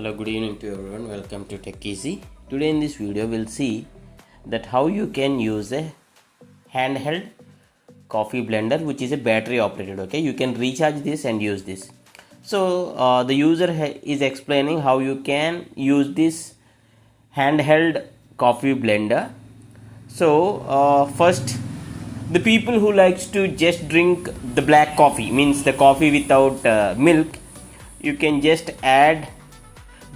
Hello, good evening to everyone. Welcome to Tech Easy. Today in this video we'll see that how you can use a handheld coffee blender which is a battery operated. Okay, you can recharge this and use this. So the user is explaining how you can use this handheld coffee blender. So first, the people who likes to just drink the black coffee, means the coffee without milk, you can just add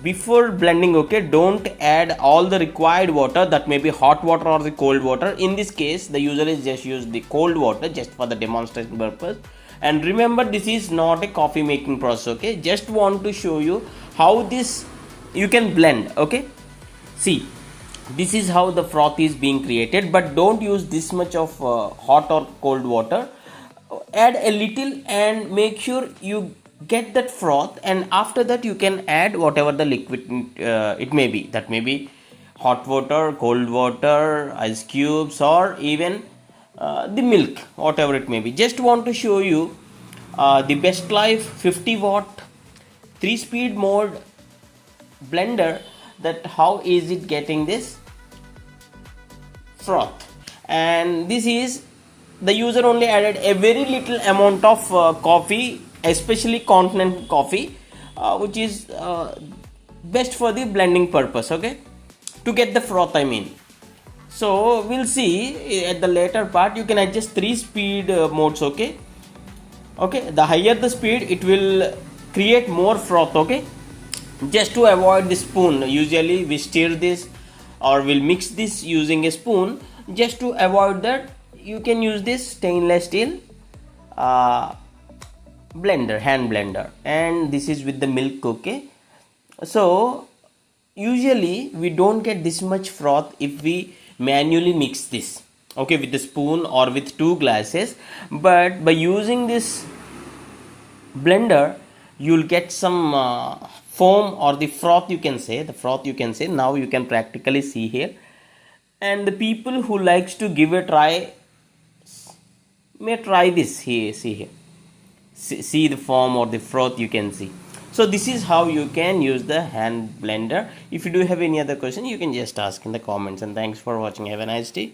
before blending. Okay, don't add all the required water, that may be hot water or the cold water. In this case the user is just use the cold water just for the demonstration purpose. And remember, this is not a coffee making process. Okay, just want to show you how this you can blend. Okay, see, this is how the froth is being created, but don't use this much of hot or cold water. Add a little and make sure you get that froth, and after that you can add whatever the liquid it may be, that may be hot water, cold water, ice cubes, or even the milk, whatever it may be. Just want to show you the BestLife 50-watt 3-speed mode blender, that how is it getting this froth. And this is the user only added a very little amount of coffee, especially continental coffee, which is best for the blending purpose. Okay, to get the froth, I mean. So we'll see at the later part. You can adjust 3-speed modes. Okay, the higher the speed, it will create more froth. Okay, just to avoid the spoon, usually we stir this or we'll mix this using a spoon. Just to avoid that, you can use this stainless steel blender, hand blender, and this is with the milk. Okay, so usually we don't get this much froth if we manually mix this, okay, with the spoon or with 2 glasses. But by using this blender, you'll get some foam, or the froth, you can say, now you can practically see here. And the people who likes to give a try may try this here. See here, see the foam or the froth, you can see. So this is how you can use the hand blender. If you do have any other question, you can just ask in the comments. And thanks for watching. Have a nice day.